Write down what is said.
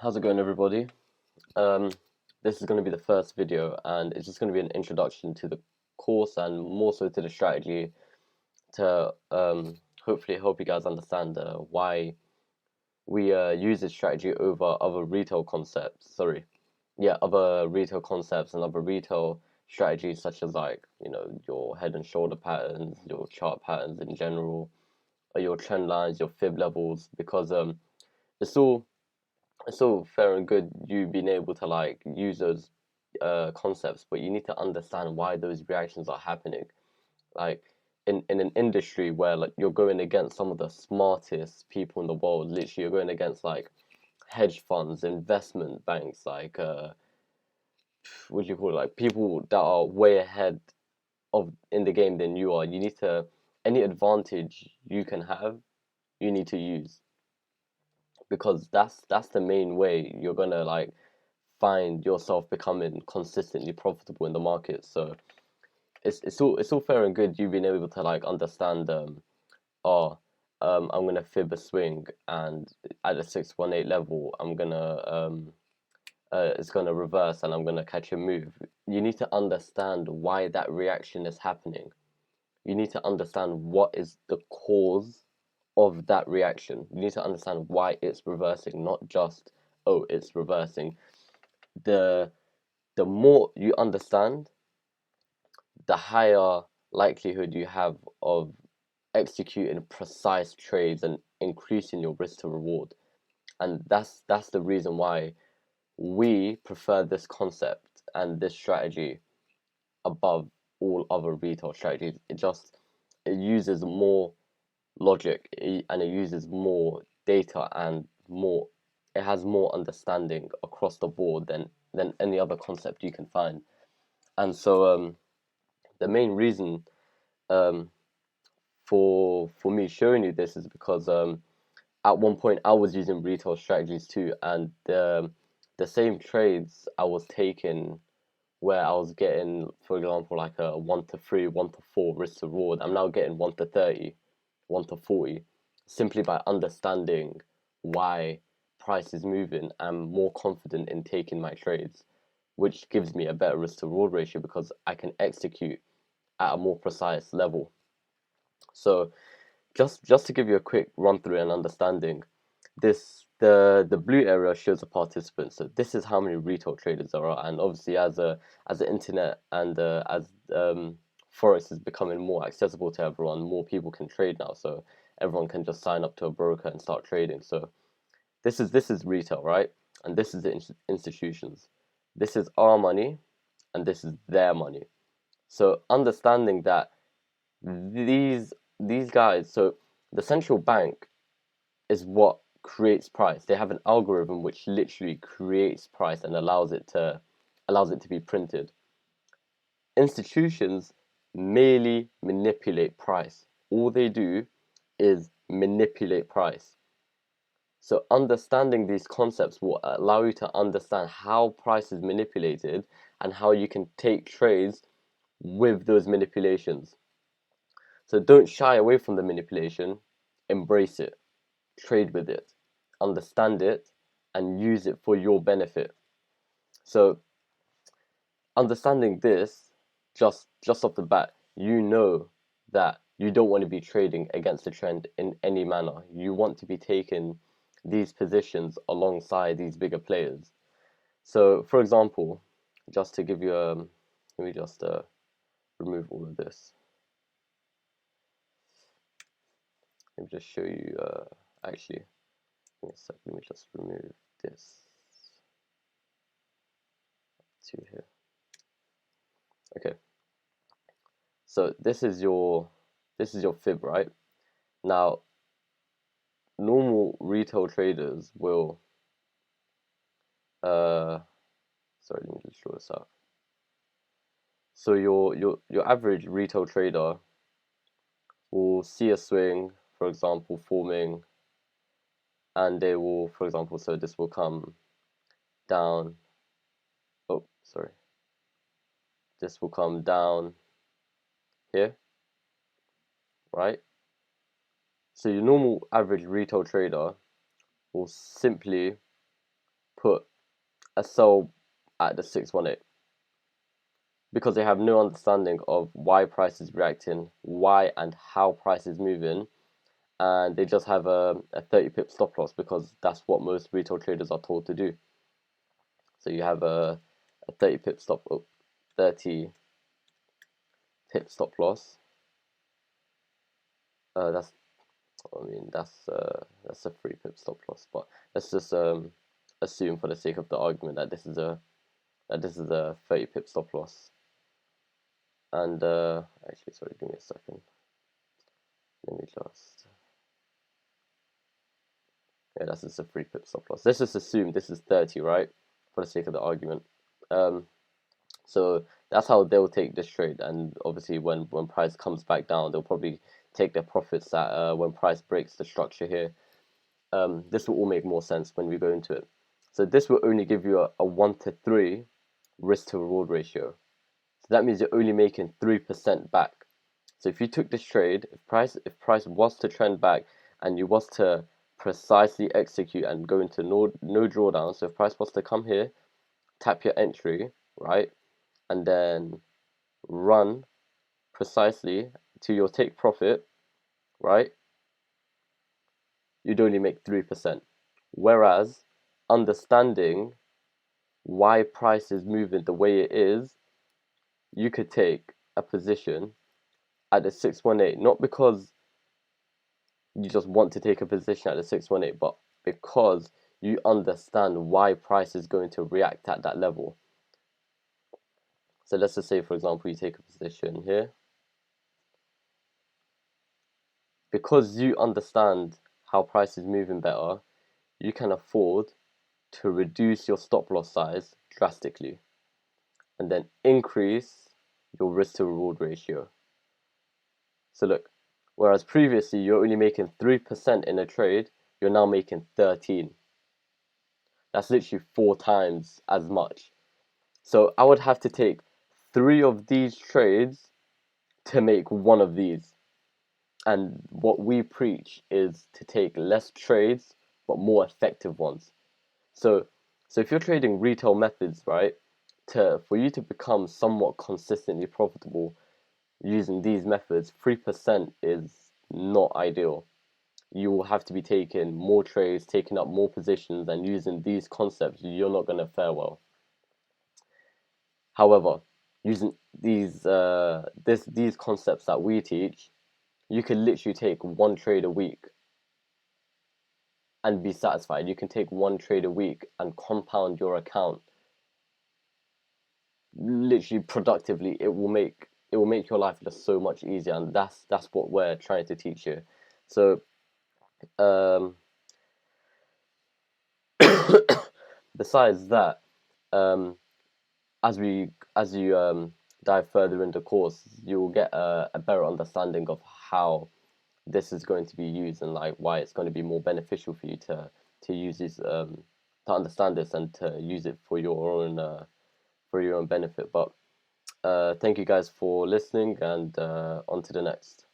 How's it going, everybody? Um, this is going to be the first video, and it's just going to be an introduction to the course and more so to the strategy to hopefully help you guys understand why we use this strategy over other retail concepts. Sorry, yeah, other retail concepts and other retail strategies such as like your head and shoulder patterns, your chart patterns in general, or your trend lines, your fib levels, because it's all it's all fair and good you being able to like use those concepts, but you need to understand why those reactions are happening. Like in an industry where like you're going against some of the smartest people in the world, literally you're going against like hedge funds, investment banks, like what do you call it? Like people that are way ahead of in the game than you are. You need to any advantage you can have, you need to use because that's the main way you're gonna like find yourself becoming consistently profitable in the market. So it's all fair and good you being able to like understand oh I'm gonna fib a swing and at the 618 level I'm gonna it's gonna reverse and I'm gonna catch a move. You need to understand why that reaction is happening. You need to understand what is the cause of that reaction. You need to understand why it's reversing, not just oh it's reversing. The the more you understand, the higher likelihood you have of executing precise trades and increasing your risk to reward. And that's the reason why we prefer this concept and this strategy above all other retail strategies. It uses more logic and it uses more data and more it has more understanding across the board than any other concept you can find. And so the main reason um, for me showing you this is because at one point I was using retail strategies too, and the same trades I was taking where I was getting, for example, like a 1 to 3, 1 to 4 risk to reward. I'm now getting 1 to 30, 1 to 40, simply by understanding why price is moving. I'm more confident in taking my trades, which gives me a better risk to reward ratio because I can execute at a more precise level. So just to give you a quick run through and understanding, the blue area shows the participants. So this is how many retail traders there are, and obviously as the internet and as forex is becoming more accessible to everyone, more people can trade now. So everyone can just sign up to a broker and start trading. So this is retail, right? And this is the institutions. This is our money, and this is their money. So understanding that these these guys, so the central bank is what creates price. They have an algorithm which literally creates price and allows it to be printed. Institutions merely manipulate price. All they do is manipulate price. So understanding these concepts will allow you to understand how price is manipulated and how you can take trades with those manipulations. So don't shy away from the manipulation, embrace it, trade with it, understand it, and use it for your benefit. So understanding this, just off the bat, you know that you don't want to be trading against the trend in any manner. You want to be taking these positions alongside these bigger players. So, for example, just to give you let me just remove all of this. Let me just show you. Actually, give me a sec. Let me just remove this to here. Okay. So this is your fib, right? Now, normal retail traders will uh sorry, let me just draw this out. So your average retail trader will see a swing, for example, forming, and they will, for example, so this will come down. Oh, sorry. This will come down here, right? So your normal average retail trader will simply put a sell at the 618 because they have no understanding of why price is reacting, why and how price is moving, and they just have a 30 pip stop loss because that's what most retail traders are told to do. So you have a 30 pip stop, 30 pip stop loss. That's, I mean, that's a 3 pip stop loss, but let's just assume for the sake of the argument that this is a 30 pip stop loss. And actually, sorry, give me a second. Let me just, yeah, that's just a 3 pip stop loss. Let's just assume this is 30, right? For the sake of the argument. So that's how they'll take this trade, and obviously when price comes back down, they'll probably take their profits at when price breaks the structure here. This will all make more sense when we go into it. So this will only give you a 1 to 3 risk to reward ratio. So that means you're only making 3% back. So if you took this trade, if price was to trend back and you was to precisely execute and go into no drawdown, so if price was to come here, tap your entry, right, and then run precisely to your take profit, right, you'd only make 3%. Whereas understanding why price is moving the way it is, you could take a position at the 618, not because you just want to take a position at the 618, but because you understand why price is going to react at that level. So let's just say, for example, you take a position here. Because you understand how price is moving better, you can afford to reduce your stop loss size drastically and then increase your risk to reward ratio. So look, whereas previously you're only making 3% in a trade, you're now making 13. That's literally 4 times as much. So I would have to take 3 of these trades to make 1 of these. And what we preach is to take less trades but more effective ones. So if you're trading retail methods, right, for you to become somewhat consistently profitable using these methods, 3% is not ideal. You will have to be taking more trades, taking up more positions, and using these concepts, you're not going to fare well. However, using these concepts that we teach, you can literally take 1 trade a week and be satisfied. You can take 1 trade a week and compound your account literally productively. It will make your life just so much easier, and that's what we're trying to teach you. So besides that, as you dive further into the course, you will get a better understanding of how this is going to be used and like why it's going to be more beneficial for you to use this to understand this and to use it for your own benefit. But thank you guys for listening, and on to the next.